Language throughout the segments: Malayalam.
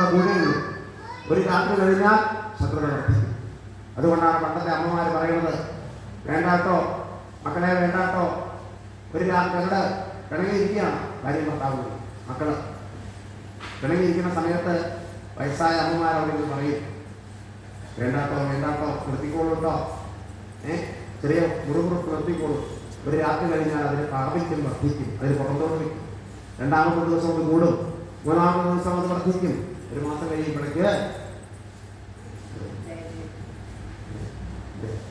ശത്രുത കൂടുകയുള്ളൂ. ഒരു രാത്രി കഴിഞ്ഞാൽ ശത്രുത വർദ്ധിക്കും. അതുകൊണ്ടാണ് പണ്ടത്തെ അമ്മമാർ പറയുന്നത്, വേണ്ടാട്ടോ മക്കളെ വേണ്ടാട്ടോ. ഒരു രാത്രി അവിടെ പിണങ്ങിയിരിക്കുകയാണ് ഭാര്യയും ഭർത്താവും. മക്കള് പിണങ്ങിയിരിക്കുന്ന സമയത്ത് വയസ്സായ അമ്മമാരവിടെ പറയും, വേണ്ടാട്ടോ വേണ്ടാട്ടോ, നിർത്തിക്കോളൂട്ടോ, ചെറിയ മുറുമുറുപ്പ് നിർത്തിക്കോളൂ. ഒരു രാത്രി കഴിഞ്ഞാൽ അതിന് പ്രാപിക്കും, വർദ്ധിക്കും, അതിന് പുറത്തോട്ട് വയ്ക്കും. രണ്ടാമത്തെ ദിവസം അത് കൂടും, മൂന്നാമത്തെ ദിവസം അത് വർദ്ധിക്കും. ഒരു മാസം കഴിയുമ്പോഴേക്ക്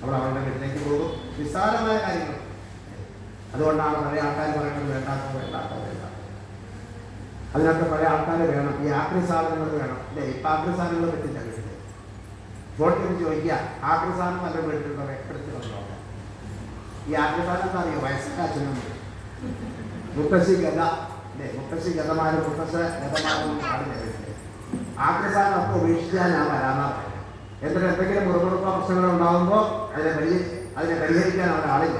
അവിടെ അവരുടെ വീട്ടിലേക്ക് പോകും. നിസ്സാരമായ കാര്യങ്ങൾ. അതുകൊണ്ടാണ് പഴയ ആൾക്കാർ പറയുന്നത് വേണ്ടാത്തോ വേണ്ടാത്തോ വേണ്ടാത്തോ. അതിനൊക്കെ പഴയ ആൾക്കാർ വേണം, ഈ ആക്രി സാധനങ്ങൾ വേണം. അല്ലേ? ഇപ്പം ആക്രി സാധനങ്ങൾ പറ്റില്ല. വീട്ടിൽ ഫോട്ടോ ചോദിക്കുക, ആക്രി സാധനം നല്ല വീട്ടിലുണ്ടോ, എടുത്തിട്ടുണ്ടോ? ഈ ആക്രി സാധനം എന്താ അറിയോ? വയസ്സൊക്കെ അച്ഛനും മുത്തശ്ശി ഗത, അല്ലേ? മുത്തശ്ശി ഗതമാരും മുത്തശ്ശ ഗതമാരും പാടില്ല വീട്ടിൽ. ആക്രി സാധനം അപ്പോൾ ഉപേക്ഷിച്ചാൽ ഞാൻ വരാനാ. എന്നിട്ട് എന്തെങ്കിലും മുറുമുറുപ്പ പ്രശ്നങ്ങൾ ഉണ്ടാകുമ്പോൾ അതിനെ പരിഹരിക്കാൻ ഒരാളില്ല.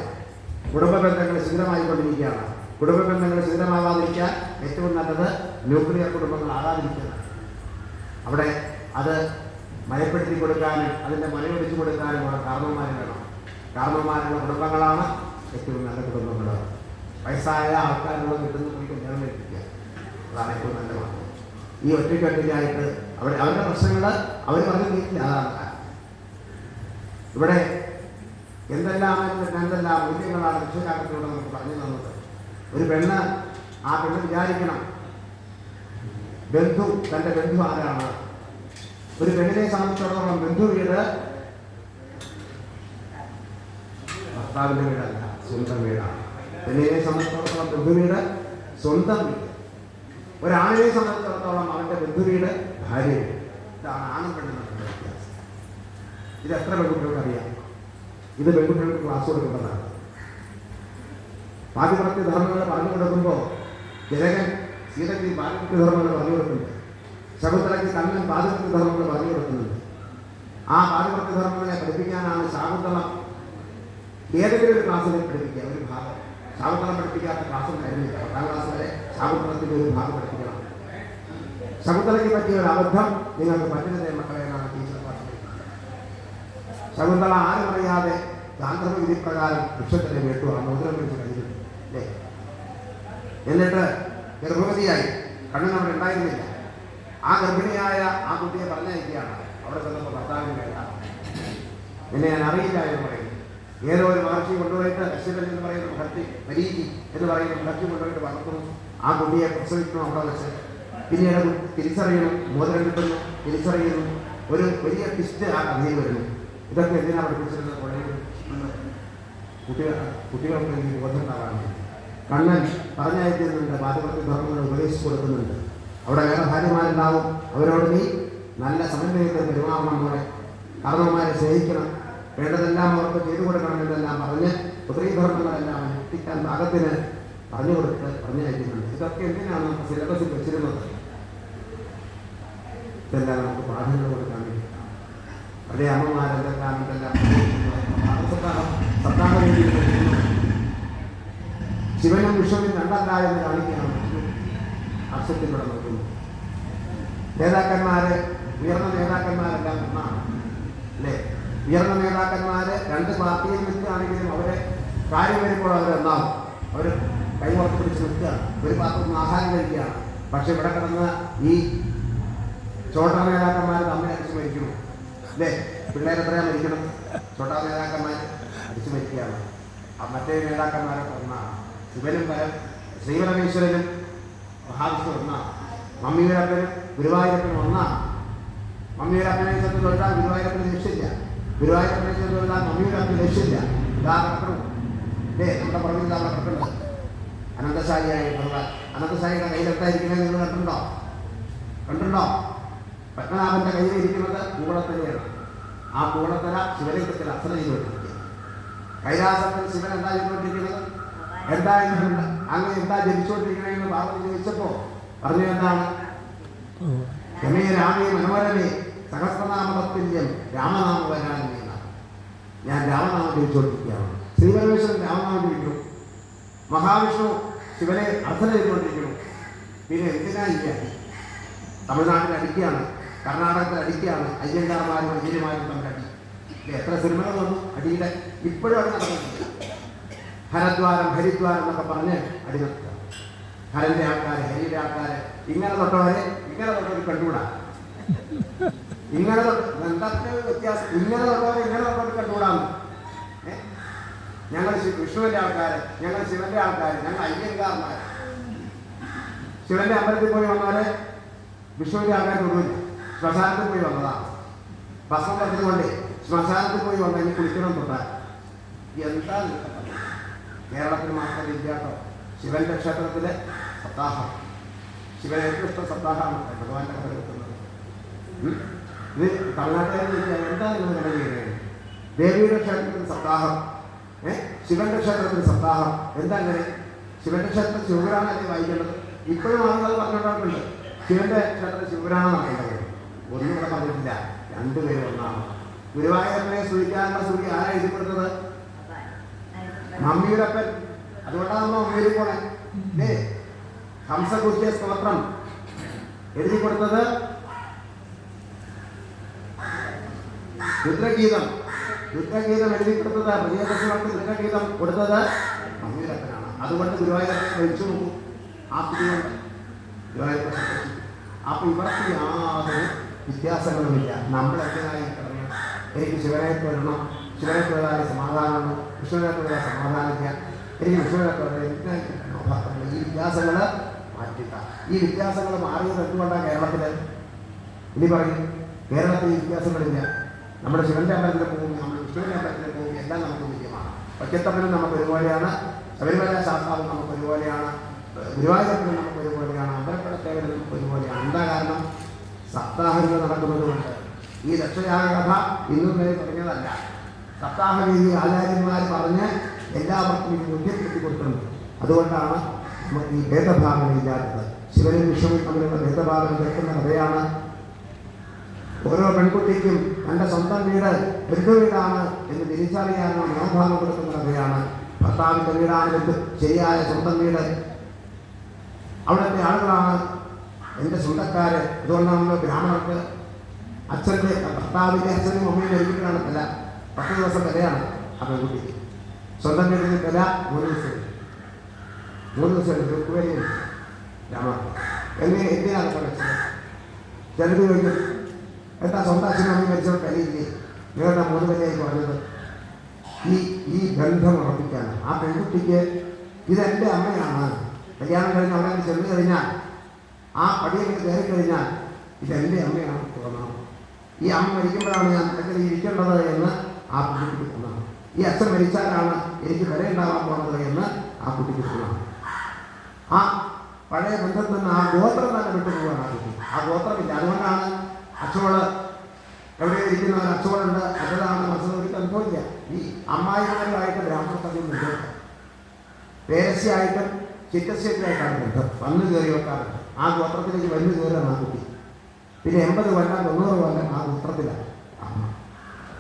കുടുംബ ബന്ധങ്ങൾ ശിഥിലമായിക്കൊണ്ടിരിക്കുകയാണ്. കുടുംബ ബന്ധങ്ങൾ ശിഥിലമാകാതിരിക്കാൻ ഏറ്റവും നല്ലത് ന്യൂക്ലിയർ കുടുംബങ്ങളാകാതിരിക്കുകയാണ്. അവിടെ അത് മയപ്പെടുത്തി കൊടുക്കാനും അതിൻ്റെ മലയൊടിച്ചു കൊടുക്കാനുമുള്ള കാരണവന്മാർ വേണം. കാരണവന്മാരുള്ള കുടുംബങ്ങളാണ് ഏറ്റവും നല്ല കുടുംബങ്ങൾ. വയസ്സായ ആൾക്കാരുള്ള കിട്ടുന്ന പോയി കല്യാണം കഴിപ്പിക്കുക, അതാണ് ഏറ്റവും നല്ല മാർഗം. ഈ ഒറ്റയ്ക്കൊറ്റയ്ക്കായിട്ട് അവരുടെ പ്രശ്നങ്ങൾ അവർ പറഞ്ഞു നീക്കില്ല. അതാണ് ഇവിടെ എന്തെല്ലാം മൂല്യങ്ങളാണ് രക്ഷകാലത്തിലൂടെ നമുക്ക് പറഞ്ഞു തന്നത്. ഒരു പെണ്ണ്, ആ പെണ്ണ് വിചാരിക്കണം ബന്ധു, തൻ്റെ ബന്ധു ആരാണ്. ഒരു പെണ്ണിനെ സംബന്ധിച്ചിടത്തോളം ബന്ധു വീട് ഭർത്താവിൻ്റെ വീടല്ല, സ്വന്തം വീടാണ്. പെണ്ണിനെ സംബന്ധിച്ചിടത്തോളം ബന്ധു വീട് സ്വന്തം വീട്. ഒരാണിനെ സംബന്ധിച്ചിടത്തോളം അവൻ്റെ ബന്ധുവീട് ഭാര്യ വീട്. ഇതാണ് ആണും പെണ്ണും തമ്മിലുള്ള വ്യത്യാസം. ഇത് എത്ര പെൺകുട്ടികൾക്ക് അറിയാം? ഇത് പെൺകുട്ടികൾക്ക് ക്ലാസ് കൊടുക്കേണ്ടതാണ്. പാതിവ്രത്യ ധർമ്മങ്ങൾ പറഞ്ഞു കൊടുക്കുമ്പോൾ ജനകൻ സീതയ്ക്ക് പാതിവ്രത്യ ധർമ്മങ്ങൾ പറഞ്ഞു കൊടുക്കുന്നുണ്ട്. ശകുന്തളയ്ക്ക് കണ്ണൻ പാതിവ്രത്യ ധർമ്മങ്ങൾ പറഞ്ഞു കൊടുക്കുന്നുണ്ട്. ആ പാതിവ്രത്യ ധർമ്മങ്ങളെ പഠിപ്പിക്കാനാണ് ശാകുന്തളം ഏതെങ്കിലും ഒരു ക്ലാസ്സിൽ പഠിപ്പിക്കുക. ഒരു ഭാഗം ശാകുന്തളം പഠിപ്പിക്കാത്ത ക്ലാസ്സും കഴിഞ്ഞില്ല. 10ാം ക്ലാസ് വരെ ശാകുന്തളത്തിൻ്റെ ഒരു ഭാഗം പഠിപ്പിക്കണം. ശകുന്തളയ്ക്ക് പറ്റിയ ഒരു അബദ്ധം നിങ്ങൾക്ക് പറ്റുന്നതേ മക്കളെ എന്നാണ് ടീച്ചർ ക്ലാസ് പഠിപ്പിക്കുന്നത്. ശകുന്തള ആരും അറിയാതെ ഗാന്ധർവ വിധി പ്രകാരം വൃക്ഷത്തിനെ വേട്ടു ആ മോതിരം വെച്ച് കഴിഞ്ഞിട്ടുണ്ട്, അല്ലേ? എന്നിട്ട് ഗർഭവതിയായി. കണ്ണൻ അവിടെ ഉണ്ടായിരുന്നില്ല. ആ ഗർഭിണിയായ ആ കുട്ടിയെ പറഞ്ഞയക്കുകയാണ്. അവിടെ ചെന്നപ്പോൾ ഭർത്താവിന് വേണ്ട, എന്നെ ഞാൻ അറിയില്ല എന്ന് പറയുന്നു. ഏതോ ഒരു മഹർഷി കൊണ്ടുപോയിട്ട് കശ്യപൻ എന്ന് പറയുന്ന മഹർഷി, മരീചി എന്ന് പറയുന്ന മഹർഷി കൊണ്ടുപോയിട്ട് വളർത്തുന്നു. ആ കുട്ടിയെ പ്രസവിക്കണം അവിടെ വെച്ച്. പിന്നീട് തിരിച്ചറിയണം, മോതിരം കിട്ടുന്നു, തിരിച്ചറിയുന്നു. ഒരു വലിയ ട്വിസ്റ്റ് ആ കഥയിൽ വരുന്നു. ഇതൊക്കെ എന്തിനാണ് പഠിപ്പിച്ചിരുന്നത്? കുട്ടികൾക്ക് എനിക്ക് ബോധമുണ്ടാകാൻ കണ്ണൻ പറഞ്ഞയക്കുന്നുണ്ട്. പാതിവ്രത്യ ധർമ്മങ്ങൾ ഉപദേശിച്ചു കൊടുക്കുന്നുണ്ട്. അവിടെ വേറെ ഭാര്യമാരുണ്ടാവും. അവരോട് നീ നല്ല സമന്വയത്തിൽ പെരുമാറണം, പോലെ കാരണവന്മാരെ സ്നേഹിക്കണം, വേണ്ടതെല്ലാം അവർക്ക് ചെയ്തു കൊടുക്കണമെന്നെല്ലാം പറഞ്ഞ് പുത്രീധർമ്മങ്ങളെല്ലാം എത്തിക്കാൻ പാകത്തിന് പറഞ്ഞു കൊടുത്ത് പറഞ്ഞയക്കുന്നുണ്ട്. ഇതൊക്കെ എന്തിനാണ് നമുക്ക് സിലബസിൽ വെച്ചിരുന്നത്? ഇതെല്ലാം നമുക്ക് പാഠങ്ങൾ കൊടുക്കാൻ വേണ്ടിയിട്ടാണ്. അതേ അമ്മമാരെന്തെല്ലാം ഇതെല്ലാം സത്താന രീതിയിൽ ശിവനും വിഷ്ണുവും രണ്ടല്ല എന്ന് കാണിക്കുകയാണ് അർത്ഥത്തിലൂടെ നോക്കുന്നത്. നേതാക്കന്മാര്, ഉയർന്ന നേതാക്കന്മാരെല്ലാം ഒന്നാണ്, അല്ലേ? ഉയർന്ന നേതാക്കന്മാര് രണ്ട് പാർട്ടിയിൽ നിൽക്കുകയാണെങ്കിലും അവരെ കാര്യം വരുമ്പോൾ അവരൊന്നാകും. അവർ കൈകോർത്ത് പിടിച്ച് നിൽക്കുകയാണ്, ഒരു പാത്രത്തിൽ ആഹാരം കഴിക്കുകയാണ്. പക്ഷെ ഇവിടെ കിടന്ന് ഈ ചോട്ടാ നേതാക്കന്മാർ തമ്മിൽ അടിച്ചു മരിക്കണം, അല്ലേ? പിള്ളേരെത്രയാ മരിക്കണം? ചോട്ടാ നേതാക്കന്മാർ അടിച്ചു മരിക്കുകയാണ്. മറ്റേ നേതാക്കന്മാരൊക്കെ ഒന്നാണ്. ശിവനും ശ്രീപരമേശ്വരനും മഹാവിഷ്ണു ഒന്നാണ്. മമ്മിയൂരപ്പനും ഗുരുവായൂരപ്പനും ഒന്നാണ്. മമ്മിയൂരപ്പനെ ചെന്ന് തൊഴിലാൽ ഗുരുവായൂരപ്പന് ലക്ഷ്യമില്ല, ഗുരുവായൂരപ്പനെ ചെന്ന് തൊഴിലാൽ മമ്മിയൂരപ്പന് ലക്ഷ്യമില്ല. ഇതാ കിടക്കണം, അല്ലേ? നമ്മുടെ പുറകിൽ ഇതാ കിടക്കുന്നത് അനന്തസായിയായി ഭഗവാൻ. അനന്തസായിയുടെ കയ്യിലെത്തായിരിക്കുന്നത് നിങ്ങൾ കണ്ടുണ്ടോ? പത്മനാഭന്റെ കയ്യിലിരിക്കുന്നത് കൂടത്തലയാണ്. ആ കൂടത്തല ശിവലിംഗത്തിൽ അർച്ചന ചെയ്തുകൊണ്ടിരിക്കുക. കൈലാസത്തിൽ ശിവൻ എന്താ ചെയ്തുകൊണ്ടിരിക്കുന്നത്? എന്തായിരുന്നു അങ്ങനെ എന്താ ജനിച്ചുകൊണ്ടിരിക്കണമെന്ന് പാർവതി ചോദിച്ചപ്പോ പറഞ്ഞു, എന്താണ്? രമേ രാമേ മനോരമേ സഹസ്രനാമതത്തുല്യം രാമനാമ വരാനെന്നാണ്. ഞാൻ രാമനാമം ജപിച്ചുകൊണ്ടിരിക്കുകയാണ്. ശ്രീപരമേശ്വരൻ രാമനാമം ജപിക്കുന്നു, മഹാവിഷ്ണു ശിവനെ അർച്ചന ചെയ്തുകൊണ്ടിരിക്കുന്നു. പിന്നെ എന്തിനാ ഈ അടി? തമിഴ്നാട്ടിൽ അടിക്കുകയാണ്, കർണാടകത്തിൽ അടിക്കുകയാണ്, അയ്യങ്കാർമാരും അയ്യന്മാരും തമ്മിൽ അടി. എത്ര സിനിമകൾ വന്നു അടിയുടെ, ഇപ്പോഴും അത് നടക്കുന്നുണ്ട്. ഹരദ്വാരം ഹരിദ്വാരം എന്നൊക്കെ പറഞ്ഞ് അടി നടത്തുക. ഹരന്റെ ആൾക്കാർ, ഹരിയുടെ ആൾക്കാർ, ഇങ്ങനെ തൊട്ടവരെ കണ്ടുകൂടാ. ഇങ്ങനെ എന്തൊക്കെ വ്യത്യാസം, ഇങ്ങനെ തൊട്ടവരെ കണ്ടുകൂടാന്ന്. ഞങ്ങൾ വിഷ്ണുവിന്റെ ആൾക്കാർ, ഞങ്ങൾ ശിവന്റെ ആൾക്കാർ, ഞങ്ങൾ അയ്യങ്കാർമാർ. ശിവന്റെ അമ്പലത്തിൽ പോയി വന്നവരെ വിഷ്ണുവിന്റെ ആൾക്കാർ തൊടുവില്ല. ശ്മശാനത്തിൽ പോയി വന്നതാണ്. ഭസ്മം പറഞ്ഞതുകൊണ്ട് ശ്മശാനത്തിൽ പോയി വന്നതിന് കുളിക്കണം തൊട്ടാൽ. എന്താ കേരളത്തിൽ മാത്രമില്ല കേട്ടോ. ശിവന്റെ ക്ഷേത്രത്തിലെ സപ്താഹം, ശിവന് ഏറ്റവും ഇഷ്ടം സപ്താഹമാണ് ഭഗവാന്റെ കഥ കിട്ടുന്നത്. ഇത് തമിഴ്നാട്ടുകാരിൽ എന്താ നിങ്ങൾ കഥ ചെയ്യുന്നത്? ദേവിയുടെ ക്ഷേത്രത്തിൽ സപ്താഹം, ശിവന്റെ ക്ഷേത്രത്തിൽ സപ്താഹം. എന്താ അങ്ങനെ? ശിവന്റെ ക്ഷേത്രത്തിൽ ശിവപുരാണല്ലേ വായിക്കേണ്ടത്. ഇപ്പോഴും ആളുകൾ പറഞ്ഞിട്ടുണ്ട് ശിവന്റെ ക്ഷേത്രത്തിൽ ശിവപുരാണം അറിയേണ്ടത്. ഒന്നും ഇവിടെ പറഞ്ഞിട്ടില്ല, രണ്ടുപേരും ഒന്നാണ്. ഗുരുവായൂരപ്പനെ സ്തുതിക്കാനുള്ള സ്തുതി ആരാ എഴുതി കൊടുത്തത്? മമ്മിയുടെ അപ്പൻ. അതുകൊണ്ടാണ് നമ്മൾ മമ്മിയിൽ പോണേ. ഹംസകുറ്റിയ സ്തോത്രം എഴുതി കൊടുത്തത് രുദ്രഗീതം. രുദ്രഗീതം എഴുതി കൊടുത്തത് പ്രിയദർശനർക്ക് രുദ്രഗീതം കൊടുത്തത് മമ്മിയുടെ അപ്പനാണ്. അതുകൊണ്ട് ഗുരുവായൂരപ്പനെ കഴിച്ചു നോക്കൂ. ആ സ്തുതിയുണ്ട് ഗുരുവായൂരപ്പൻ. അപ്പൊ ഇവർക്ക് യാതൊരു വ്യത്യാസങ്ങളുമില്ല. നമ്മൾ എന്തിനായി പറഞ്ഞു എനിക്ക് ശിവനെ തൊഴണം, ശിവനെ തൊഴാതെ സമാധാനമാണ്, വിഷ്ണുവിനെ തൊഴാതെ സമാധാനിക്കുക, എനിക്ക് വിഷ്ണുവിനെ തൊഴാതെ ഈ വ്യത്യാസങ്ങൾ മാറ്റില്ല. ഈ വ്യത്യാസങ്ങൾ മാറിയത് എന്തുകൊണ്ടാണ് കേരളത്തിൽ? ഇനി പറയും കേരളത്തിൽ ഈ വ്യത്യാസങ്ങളില്ല. നമ്മുടെ ശിവന്റെ അമ്പലത്തിൽ പോകും, നമ്മുടെ വിഷ്ണുവിന്റെ അമ്പലത്തിൽ പോകും, എല്ലാം നമുക്ക് തുല്യമാണ്. ഒറ്റത്തപ്പനും നമുക്ക് ഒരുപോലെയാണ്, ശബരിമല ശാസ്താവും നമുക്ക് ഒരുപോലെയാണ്, ഗുരുവായൂരപ്പനും നമുക്ക് ഒരുപോലെയാണ്, അമ്പലപ്പുഴത്തേവരും നമുക്ക് ഒരുപോലെയാണ്. എന്താ കാരണം? സപ്താഹങ്ങൾ നടക്കുന്നതുകൊണ്ട്. ഈ ദക്ഷയാഗ കഥ ഇന്നും വരെ തുടങ്ങിയതല്ല. സപ്താഹ രീതി ആചാര്യന്മാർ പറഞ്ഞ് എല്ലാവർക്കും ഇത് ബോധ്യപ്പെടുത്തി കൊടുക്കുന്നുണ്ട്. അതുകൊണ്ടാണ് നമുക്ക് ഈ ഭേദഭാവനയില്ലാത്തത്. ശിവനും വിഷ്ണുവും തമ്മിലുള്ള ഭേദഭാവന കേൾക്കുന്ന കഥയാണ്. ഓരോ പെൺകുട്ടിക്കും തൻ്റെ സ്വന്തം വീട് ബന്ധുവീടാണ് എന്ന് തിരിച്ചറിയാനുള്ള മനോഭാവം കൊടുക്കുന്ന കഥയാണ്. ഭർത്താവിൻ്റെ വീടാണ് ശരിയായ സ്വന്തം വീട്. അവിടുത്തെ ആളുകളാണ് എൻ്റെ സ്വന്തക്കാര്. അതുകൊണ്ടാണല്ലോ ബ്രാഹ്മണർക്ക് അച്ഛൻ്റെ ഭർത്താവിൻ്റെ അച്ഛനും അമ്മയും ഒരുക്കിയിട്ടാണ് വില. 10 ദിവസം വിലയാണ് ആ പെൺകുട്ടിക്ക്. സ്വന്തം വീട്ടിൽ വില 3 ദിവസം, 3 ദിവസം രുക്കുവരെയും ബ്രാഹ്മണ. എങ്ങനെ എന്തിനാണ് വെച്ചത്? ചിലത് ചോദിക്കും, എന്താ സ്വന്തം അച്ഛനും അമ്മയും മരിച്ചവർ വിലയില്ലേ, നിങ്ങളുടെ 3 വിലയായി പറഞ്ഞത്? ഈ ബന്ധം ഉറപ്പിക്കാണ്. ആ പെൺകുട്ടിക്ക് ഇതെൻ്റെ അമ്മയാണ്. കല്യാണം കഴിഞ്ഞ് അവിടെ ചെന്ന് കഴിഞ്ഞാൽ, ആ പടിയൊക്കെ കയറി കഴിഞ്ഞാൽ ഇതെൻ്റെ അമ്മയാണ് തോന്നണം. ഈ അമ്മ മരിക്കുമ്പോഴാണ് ഞാൻ അങ്ങനെ ഇരിക്കേണ്ടത് എന്ന് ആ കുട്ടിക്ക് തോന്നണം. ഈ അച്ഛൻ മരിച്ചാലാണ് എനിക്ക് വിലയുണ്ടാവാൻ പോകുന്നത് എന്ന് ആ കുട്ടിക്ക് തോന്നണം. ആ പഴയ ബന്ധത്തിൽ നിന്ന് ആ ഗോത്രം തന്നെ വിട്ടുപോകാണ് ആ കുട്ടി. ആ ഗോത്രമില്ല. അതുകൊണ്ടാണ് അച്ഛോള് എവിടെ ഇരിക്കുന്നവർ അച്ഛോളുണ്ട് അച്ഛനാണ് മനസ്സിൽ ഒരു ബന്ധമില്ല. ഈ അമ്മായിമാരുമായിട്ട് ബ്രാഹ്മണത്തതിൽ ബന്ധമില്ല. പേരസ്യായിട്ടും ചിറ്റസ്യത്തിലായിട്ടാണ് ബന്ധം. വന്നു കയറി വെക്കാറുണ്ട്. ആ ഗോത്രത്തിലേക്ക് വന്നു കയറാണ് ആ കുട്ടി. പിന്നെ 80 കൊല്ലം 90 കൊല്ലം ആ ഗോത്രത്തിലാണ് അമ്മ.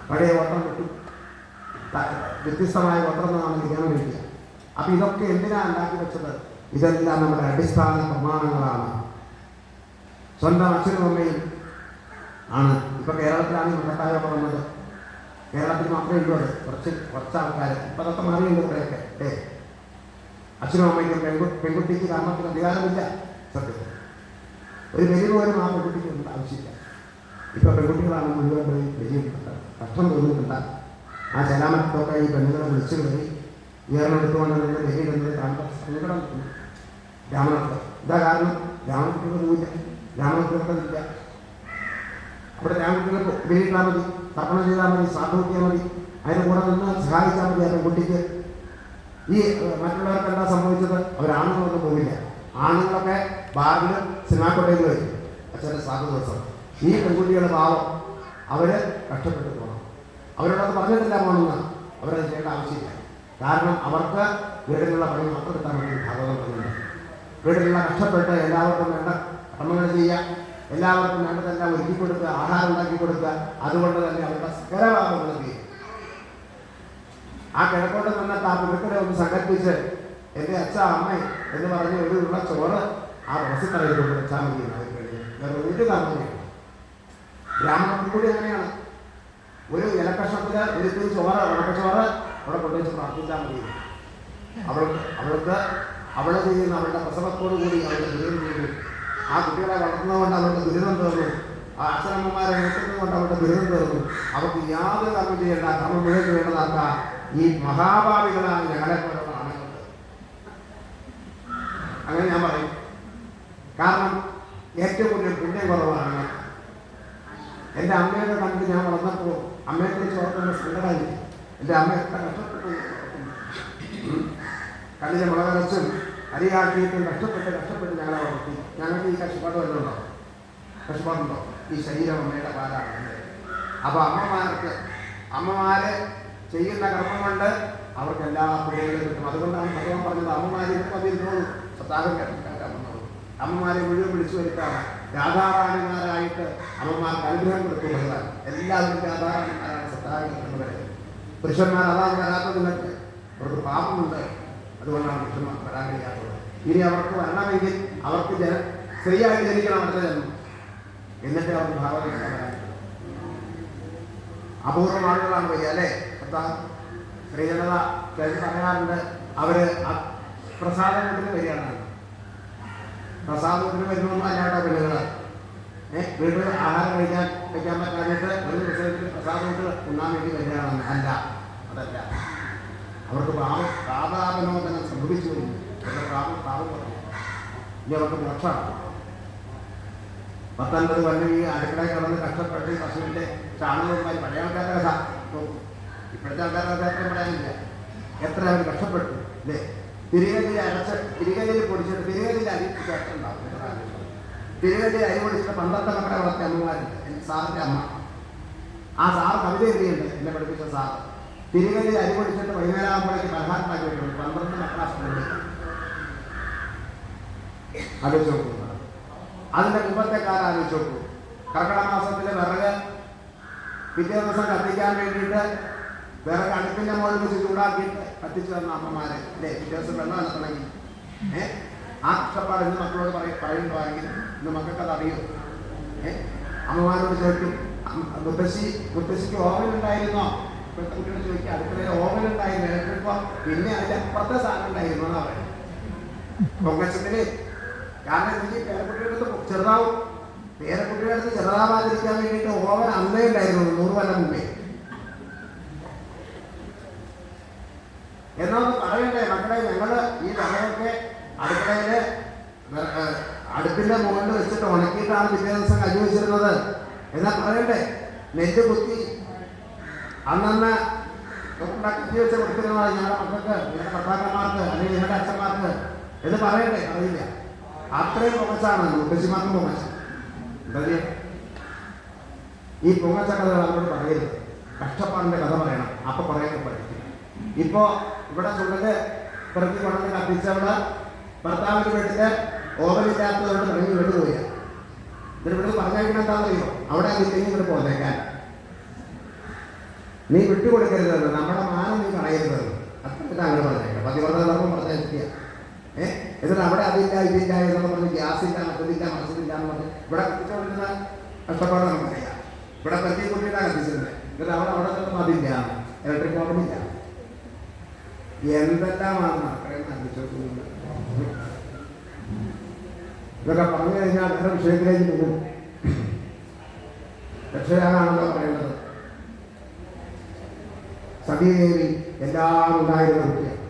പഴയ ഗോത്രം വിട്ടു വ്യത്യസ്തമായ ഗോത്രം എന്നാണ് കല്യാണം കഴിക്കുക. അപ്പം ഇതൊക്കെ എന്തിനാണ് ഉണ്ടാക്കി വെച്ചത്? ഇതെല്ലാം നമ്മുടെ അടിസ്ഥാന പ്രമാണങ്ങളാണ്. സ്വന്തം അച്ഛനും അമ്മയും ആണ്. ഇപ്പം കേരളത്തിലാണ് മഹത്തായൊക്കെ വന്നത്. കേരളത്തിൽ മാത്രമേ ഉള്ളൂ അത്. കുറച്ച് ആൾക്കാർ ഇപ്പം അതൊക്കെ മാറിയുണ്ട് കുറേയൊക്കെ. അച്ഛനും അമ്മയ്ക്കും പെൺകുട്ടിക്ക് കർമ്മത്തിന് അധികാരമില്ല. സത്യത്തിൽ ഒരു ബലി പോലും ആ പെൺകുട്ടിക്ക് ആവശ്യമില്ല. ഇപ്പം പെൺകുട്ടികളാണ് മുഴുവൻ പോയി ബലിയിട്ടുണ്ട്. കഷ്ടം തോന്നിയിട്ടുണ്ട്. ആ ചലാമത്തൊക്കെ ഈ പെണ്ണുങ്ങളെ വിളിച്ചു കയറി ഉയർന്നെടുത്തുകൊണ്ട് നിന്ന് ബലിയിടുന്നത് കാണുമ്പോൾ സങ്കടം തോന്നും. ബ്രാഹ്മണർക്ക് ഇതാ കാരണം. ബ്രാഹ്മണക്കുട്ടികളൊന്നുമില്ല, ബ്രാഹ്മണക്കുട്ടികളില്ല. അവിടെ ബ്രാഹ്മണക്കുട്ടികൾക്ക് ബലിയിട്ടാൽ മതി, തർപ്പണം ചെയ്താൽ മതി, ശ്രാദ്ധ കൂട്ടിയാൽ മതി, അതിൻ്റെ കൂടെ നിന്ന് സഹായിച്ചാൽ മതി. ആ പെൺകുട്ടിക്ക് ഈ മറ്റുള്ളവർക്ക് എന്താ സംഭവിച്ചത്? അവരാണുങ്ങളൊന്നും പോവില്ല. ആണുങ്ങളൊക്കെ ബാറിലും സിനിമാക്കൊട്ടയിൽ വരും അച്ഛൻ്റെ ശ്രാദ്ധ ദിവസം. ഈ പെൺകുട്ടികളുടെ പാവം അവർ കഷ്ടപ്പെട്ടു പോകണം. അവരോടത് പറഞ്ഞിട്ടില്ല പോകണമെന്ന്. അവരത് ചെയ്യേണ്ട ആവശ്യമില്ല. കാരണം അവർക്ക് വീടിനുള്ള പണി മാത്രം എടുത്താൽ മതി. ഭാഗവതം പറയുന്നത് വീടിനുള്ള കഷ്ടപ്പെട്ട് എല്ലാവർക്കും വേണ്ട കർമ്മങ്ങൾ ചെയ്യുക, എല്ലാവർക്കും വേണ്ടതെല്ലാം ഒരുക്കി കൊടുക്കുക, ആഹാരം ഉണ്ടാക്കി കൊടുക്കുക. അതുകൊണ്ട് തന്നെ അവരുടെ സകലഭാഗങ്ങൾ ചെയ്യും. ആ കിഴക്കോട്ട് നിന്നിട്ട് ആ പുഴുക്കളെ ഒന്ന് സങ്കല്പിച്ച് എൻ്റെ അച്ഛ അമ്മ എന്ന് പറഞ്ഞ് ഒരു ഉള്ള ചോറ് ആ റോസിത്തറയിൽ കൊണ്ട് വെച്ചാൽ മതി. വേറെ ഒരു കാരണമില്ല. ബ്രാഹ്മണൻ കൂടി അങ്ങനെയാണ്. ഒരു ഇലക്കഷണത്തിൽ ഒരു ഇത്തിരി ചോറ്, ഉണക്കച്ചോറ് അവിടെ കൊണ്ടുവച്ച് പ്രാർത്ഥിച്ചാൽ മതി. അവൾക്ക് അവൾ ചെയ്യുന്ന അവളുടെ പ്രസവത്തോടു കൂടി അവളുടെ ദുരിതം ചെയ്തു. ആ കുട്ടികളെ വളർത്തുന്നതുകൊണ്ട് അവളുടെ ദുരിതം തീർന്നു. ആ അച്ഛനമ്മമാരെ നോക്കുന്നതുകൊണ്ട് അവളുടെ ദുരിതം തീർന്നു. അവർക്ക് യാതൊരു കർമ്മം ചെയ്യേണ്ട, കർമ്മം മുഴുവൻ ചെയ്യേണ്ടതാക്ക ഈ മഹാഭാവികളാണ് ഞങ്ങളെ പോലുള്ള ആളുകൾ. അങ്ങനെ ഞാൻ പറയും. കാരണം ഏറ്റവും കൂടുതൽ പുണ്യം കുറവാണ്. എൻ്റെ അമ്മയുടെ കണ്ടിട്ട് ഞാൻ വളർന്നപ്പോൾ അമ്മയെ കുറിച്ച് ഓർക്കുന്ന സങ്കടമായി. എൻ്റെ അമ്മ എത്ര കഷ്ടപ്പെട്ടു. കണ്ണിലെ മുളകരച്ചും അരിയാക്കിയിട്ടും കഷ്ടപ്പെട്ട് ഞങ്ങളെ വളർത്തി. ഞങ്ങൾക്ക് ഈ കഷ്ടപ്പാട് വല്ലതുണ്ടോ? കഷ്ടപ്പാടുണ്ടോ? ഈ ശരീരം അമ്മയുടെ പാലാണ്. അപ്പോൾ അമ്മമാര് ചെയ്യുന്ന കർമ്മം കൊണ്ട് അവർക്ക് എല്ലാ പുണ്യങ്ങളും കിട്ടും. അതുകൊണ്ടാണ് ഭഗവാൻ പറഞ്ഞത് അമ്മമാരിക്കും അതിൽ തോന്നും സത്താകം കേട്ടാമെന്നുള്ളത്. അമ്മമാരെ മുഴുവൻ വിളിച്ചു വരുത്താണ്. രാധാറാണിമാരായിട്ട് അമ്മമാർക്ക് അനുഗ്രഹം കൊടുത്തു ഭഗവാൻ. എല്ലാവരും രാധാറാണിമാരാണ് സത്താകം കിട്ടുന്നവരെ. പുരുഷന്മാർ അതാണ് വരാത്തതിനൊക്കെ അവർക്ക് പാപമുണ്ട്. അതുകൊണ്ടാണ് പുരുഷന്മാർ വരാൻ കഴിയാത്തത്. ഇനി അവർക്ക് വരണമെങ്കിൽ അവർക്ക് സ്ത്രീയായിട്ട് ജനിക്കണം അടുത്ത ജന്മം. എന്നിട്ട് അവർക്ക് ഭാവന വരാൻ. അപൂർവം ആളുകളാണ് വരിക അല്ലേ? സ്ത്രീജനത പറയാറുണ്ട്. അവര് പ്രസാദത്തിന് വരികയാണ്. പ്രസാദത്തിന് വരുന്നൊന്നും അല്ലാട്ടോ പെണ്ണുങ്ങൾ. വീട്ടിൽ ആഹാരം വയ്ക്കാൻ പറ്റാഞ്ഞിട്ട് ഒരു ദിവസത്തിൽ പ്രസാദത്തിൽ ഉണ്ണാൻ വേണ്ടി വരികയാണ്. അല്ല, അതല്ല. അവർക്ക് പാപവിനോദനം സംഭവിച്ചു വരുന്നു. അവരുടെ പാപം പറഞ്ഞു. ഇനി അവർക്ക് മോക്ഷമാണ്. 19 കൊല്ലം ഈ അടുക്കളയിൽ കിടന്ന് കഷ്ടപ്പെട്ട് പശുവിൻ്റെ ചാണകവുമായി പഴയ ആൾക്കാരുടെ കഥ നോക്കും. ഇപ്പോഴത്തെ ആൾക്കാരുടെ കഥ എത്ര പറയാനില്ല. എത്ര അവർ കഷ്ടപ്പെട്ടു അല്ലേ? തിരികല്ലിൽ പൊടിച്ചിട്ട് തിരികല്ലിൽ അരി ചേർത്തുണ്ടാവും. തിരികല്ലിൽ അരി പൊടിച്ചിട്ട് 12 മക്കളെ വളർത്തിയ അമ്മമാരുണ്ട്. എൻ്റെ സാറിൻ്റെ അമ്മ. ആ സാർ കവിത എഴുതിയുണ്ട്, എന്നെ പഠിപ്പിച്ച സാർ. തിരികല്ലിൽ അരി പൊടിച്ചിട്ട് വൈകുന്നേരം ആകുമ്പോഴേക്ക് പലഹാരം ഉണ്ടാക്കി വെക്കുന്നുണ്ട്. 12 മക്കളാ സ്കൂളിൽ. ആലോചിച്ച് നോക്കുന്നു. അതിൻ്റെ മുമ്പത്തെ കാലം ആലോചിച്ച് നോക്കൂ. കർക്കിടക മാസത്തിലെ വിറക് പിറ്റേ ദിവസം കത്തിക്കാൻ വേണ്ടിയിട്ട് വിറക് അടുപ്പിൻ്റെ മുകളിൽ വെച്ച് ചൂടാക്കിയിട്ട് കത്തിച്ചു തന്ന അമ്മമാരെ അല്ലേ? പിറ്റേ ദിവസം വെള്ളം നടത്തണമെങ്കിൽ ആ കഷ്ടപ്പാട് ഇന്ന് മക്കളോട് പറയുന്നുണ്ടെങ്കിൽ ഇന്ന് മക്കൾക്കത് അറിയും. അമ്മമാരോട് ചോദിക്കും, മുത്തശ്ശിക്ക് ഓവൻ ഉണ്ടായിരുന്നോ? ഇപ്പോഴത്തെ കുട്ടിയോട് ചോദിക്കുക, അടുക്കളയിൽ ഓവൻ ഉണ്ടായിരുന്നു, ഇലക്ട്രിക്കോ? പിന്നെ അതിൻ്റെ അപ്പുറത്തെ സാധനം ഉണ്ടായിരുന്നു എന്നാ പറയുന്നത്. പൊങ്ങച്ചത്തിന്. കാരണം എനിക്ക് പേരക്കുട്ടിയുടെ ചെറുതാവും. പേരക്കുട്ടിയുടെ അടുത്ത് ചെറുതാവാതിരിക്കാൻ വേണ്ടിയിട്ട് ഓവൻ അന്നേ ഉണ്ടായിരുന്നു 100 കൊല്ലം മുമ്പേ. എന്നൊന്ന് പറയണ്ടേ മക്കളെ? ഞങ്ങള് ഈ വിറകൊക്കെ അടുക്കളയില് അടുപ്പിന്റെ മുകളിൽ വെച്ചിട്ട് ഉണക്കിയിട്ടാണ് പിറ്റേ ദിവസം കഞ്ഞി വെച്ചിരുന്നത്. എന്നാ പറയണ്ടേ? നെല്ല് കുത്തി അന്നന്ന് കഞ്ഞി വെച്ച് കൊടുത്തിരുന്നത് ഞങ്ങളുടെ മക്കൾക്ക്, ഞങ്ങളുടെ ഭർത്താക്കന്മാർക്ക്, അല്ലെങ്കിൽ ഞങ്ങളുടെ അച്ഛന്മാർക്ക് എന്ന് പറയണ്ടേ? അറിയില്ല. അത്രയും പൊങ്ങച്ചാണ് മുത്തശ്ശിമാർക്ക് പൊങ്ങച്ച. എന്താ ഈ പൊങ്ങച്ചക്കഥകൾ അവരോട് പറയരുത്. കഷ്ടപ്പാടിന്റെ കഥ പറയണം. അപ്പൊ പറയാൻ പഠിക്കും. ഇപ്പോ ഇവിടെ ചുണ്ടല് പിറക്കി കൊണ്ടു കത്തിച്ചവള് ഭർത്താവിന്റെ വീട്ടില് ഓവനില്ലാത്തതുകൊണ്ട് പിറങ്ങി വീട് പോയ. എന്നിട്ട് ഇവിടെ പറഞ്ഞേക്കണം എന്താണെന്നറിയോ? അവിടെ അതില്ലെങ്കിൽ ഇവിടെ പോന്നേക്കാൻ. നീ വിട്ടുകൊടുക്കരുതെന്ന്, നമ്മുടെ മാനം നീ കളയരുതെന്ന്. അത്രയ്ക്ക് അങ്ങനെ പറഞ്ഞേക്കാം. പതിവ്രതം പറഞ്ഞ എന്നിട്ട് അവിടെ അതില്ല ഇതില്ല എന്നൊക്കെ പറഞ്ഞ് ഗ്യാസില്ല, മറ്റതില്ല, മറിച്ചതില്ല എന്ന് പറഞ്ഞ് ഇവിടെ കത്തിച്ചുകൊണ്ടിരുന്ന കഷ്ടപ്പാട് നമുക്കറിയാം. ഇവിടെ പറ്റി കുട്ടിയിട്ടാണ് കത്തിച്ചിരുന്നത്. എന്നിട്ട് അവിടെ ചെന്ന് അതില്ല, ഇലക്ട്രിക് ഓവനില്ല. എന്തെല്ലാമാണ് മക്കളെ കത്തിച്ചോട്ടുന്നത്. ഇതൊക്കെ പറഞ്ഞു കഴിഞ്ഞാൽ വേറെ വിഷയത്തിലേക്ക് പോകും. രക്ഷയാണല്ലോ പറയേണ്ടത്. സതീദേവി എല്ലാം ഉണ്ടായിരുന്ന കുട്ടിയാണ്.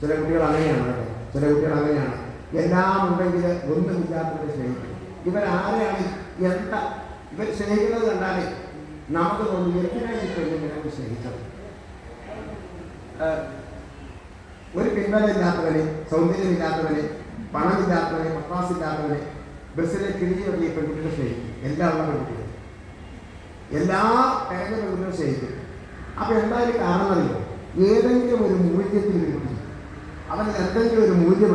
ചില കുട്ടികൾ അങ്ങനെയാണ് കേട്ടോ. ചില കുട്ടികൾ അങ്ങനെയാണ്. എല്ലാം ഉണ്ടെങ്കിൽ ഒന്നുമില്ലാത്തവരെ സ്നേഹിക്കും. ഇവരാരെയാണ് എന്താ ഇവർ സ്നേഹിക്കുന്നത് കണ്ടാലേ നമുക്ക് തോന്നി എന്തിനാണ് ഇവർ സ്നേഹിച്ചത്. ഒരു പിൻബലമില്ലാത്തവനെ, സൗന്ദര്യമില്ലാത്തവനെ, പണമില്ലാത്തവനെ, പത്രാസില്ലാത്തവനെ ബസ്സിലെ കിഴിഞ്ഞ് വലിയ പെൺകുട്ടികളെ സ്നേഹിക്കും. എല്ലാ ഉള്ള പെൺകുട്ടികൾ എല്ലാ കിഴങ്ങ പെൺകുട്ടികളെ സ്നേഹിക്കും. അപ്പൊ എന്തായാലും കാരണം അറിയോ? ഏതെങ്കിലും ഒരു മൂല്യത്തിൽ കിട്ടി അവന് എന്തെങ്കിലും ഒരു മൂല്യമുണ്ട്.